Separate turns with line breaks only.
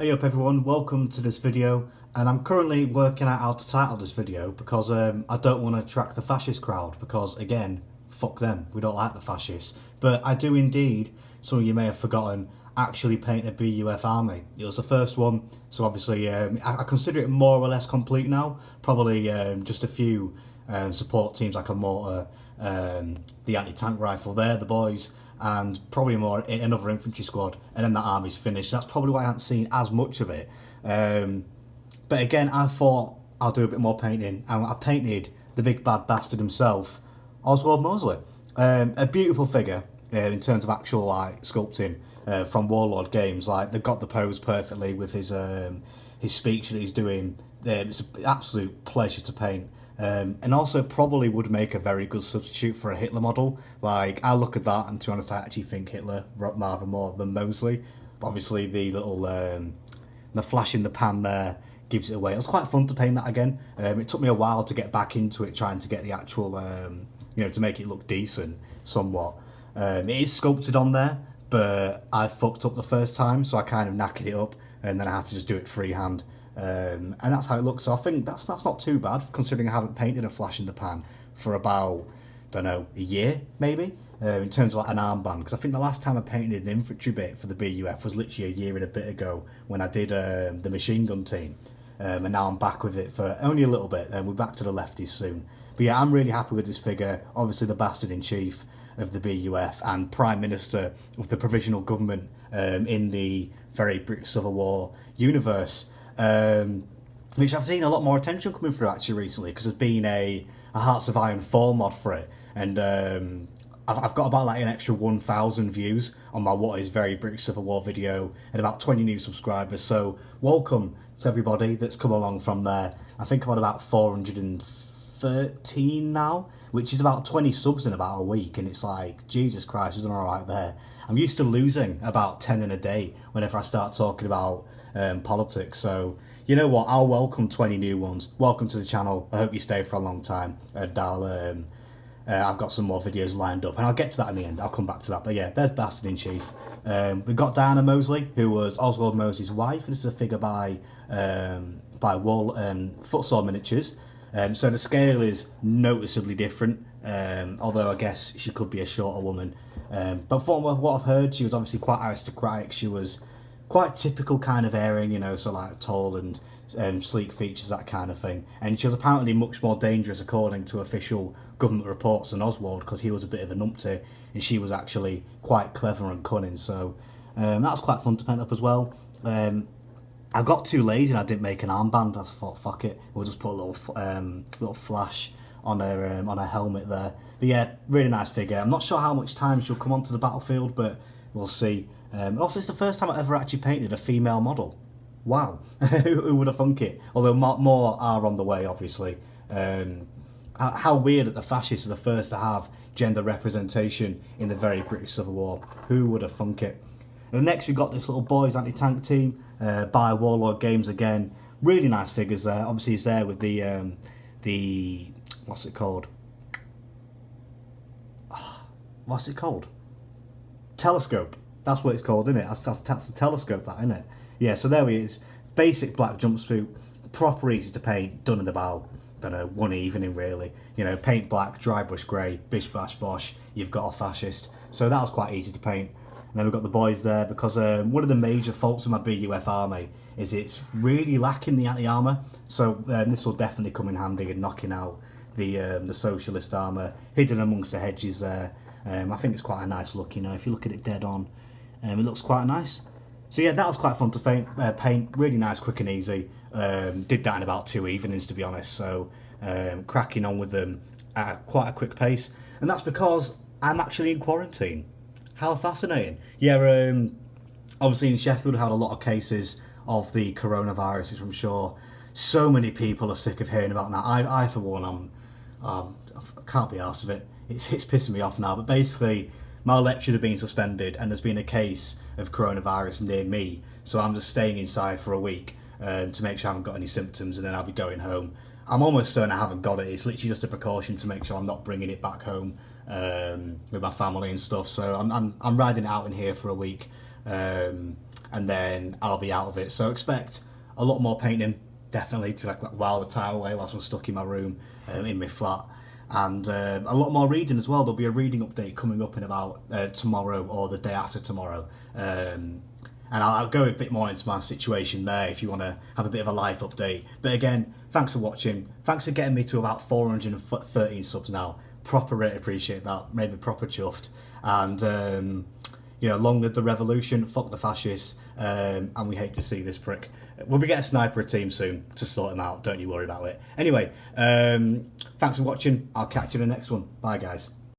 Hey up everyone, welcome to this video, and I'm currently working out how to title this video because I don't want to attract the fascist crowd because again, fuck them, we don't like the fascists. But I do indeed, some of you may have forgotten, actually paint a BUF army. It was the first one, so obviously I consider it more or less complete now. Probably just a few support teams like a mortar, the anti-tank rifle there, the boys, and probably more another infantry squad, and then that army's finished. That's probably why I haven't seen as much of it. But again, I thought I'll do a bit more painting, and I painted the big bad bastard himself, Oswald Mosley. A beautiful figure in terms of actual like sculpting from Warlord Games. Like they've got the pose perfectly with his speech that he's doing. It's an absolute pleasure to paint. And also probably would make a very good substitute for a Hitler model. Like, I look at that, and to be honest, I actually think Hitler rather more than Mosley. But obviously, the little the flash in the pan there gives it away. It was quite fun to paint that again. It took me a while to get back into it, trying to get the actual, to make it look decent somewhat. It is sculpted on there, but I fucked up the first time, so I kind of knackered it up, and then I had to just do it freehand. And that's how it looks. So I think that's not too bad, considering I haven't painted a flash in the pan for about, don't know, a year maybe, in terms of like an armband. Because I think the last time I painted an infantry bit for the BUF was literally a year and a bit ago when I did the machine gun team. And now I'm back with it for only a little bit, and we're back to the lefties soon. But yeah, I'm really happy with this figure. Obviously the bastard in chief of the BUF and Prime Minister of the Provisional Government in the very British Civil War universe. Which I've seen a lot more attention coming through actually recently, because there's been a Hearts of Iron 4 mod for it, and I've got about like an extra 1,000 views on my What is Very British Civil War video, and about 20 new subscribers, so welcome to everybody that's come along from there. I think I'm on about 413 now, which is about 20 subs in about a week, and it's like, Jesus Christ, we've done alright there. I'm used to losing about 10 in a day whenever I start talking about politics, so you know what, I'll welcome 20 new ones. Welcome to the channel. I hope you stay for a long time, and I've got some more videos lined up, and I'll get to that in the end. I'll come back to that, but yeah, there's Bastard in Chief. We've got Diana Mosley, who was Oswald Mosley's wife. This is a figure by Wall Footsore Miniatures, so the scale is noticeably different, although I guess she could be a shorter woman, but from what I've heard, she was obviously quite aristocratic. She was quite typical kind of airing, so like tall and sleek features, that kind of thing. And she was apparently much more dangerous according to official government reports than Oswald, because he was a bit of a numpty and she was actually quite clever and cunning. So that was quite fun to paint up as well. I got too lazy and I didn't make an armband. I thought, fuck it, we'll just put a little flash on her helmet there. But yeah, really nice figure. I'm not sure how much time she'll come onto the battlefield, but we'll see. Also, it's the first time I've ever actually painted a female model. Wow, who would have thunk it? Although more are on the way, obviously. How weird that the fascists are the first to have gender representation in the very British Civil War. Who would have thunk it? And next we've got this little boys anti-tank team by Warlord Games again. Really nice figures there. Obviously he's there with the what's it called? What's it called? Telescope. That's what it's called, isn't it? That's the telescope, that, isn't it? Yeah, so there he is. Basic black jumpsuit, proper easy to paint, done in about, don't know, one evening really. Paint black, dry brush grey, bish bash bosh, you've got a fascist. So that was quite easy to paint. And then we've got the boys there, because one of the major faults of my BUF army is it's really lacking the anti-armour. So this will definitely come in handy in knocking out the socialist armour, hidden amongst the hedges there. I think it's quite a nice look, if you look at it dead on. It looks quite nice. So yeah, that was quite fun to paint. Really nice, quick and easy. Did that in about 2 evenings, to be honest. So cracking on with them at quite a quick pace. And that's because I'm actually in quarantine. How fascinating. Yeah, obviously in Sheffield we had a lot of cases of the coronavirus, which I'm sure so many people are sick of hearing about now. I for one, I can't be arsed of it. It's pissing me off now. But basically, my lectures have been suspended, and there's been a case of coronavirus near me, so I'm just staying inside for a week to make sure I haven't got any symptoms, and then I'll be going home. I'm almost certain I haven't got it. It's literally just a precaution to make sure I'm not bringing it back home with my family and stuff. So I'm riding it out in here for a week. and then I'll be out of it. So expect a lot more painting, definitely, to like while the time away whilst I'm stuck in my room, in my flat. And a lot more reading as well. There'll be a reading update coming up in about tomorrow or the day after tomorrow. And I'll go a bit more into my situation there if you want to have a bit of a life update. But again, thanks for watching. Thanks for getting me to about 413 subs now. Proper rate, appreciate that. Maybe proper chuffed. And, long live the revolution, fuck the fascists. And we hate to see this prick. We'll be getting a sniper team soon to sort him out. Don't you worry about it. Anyway, thanks for watching. I'll catch you in the next one. Bye, guys.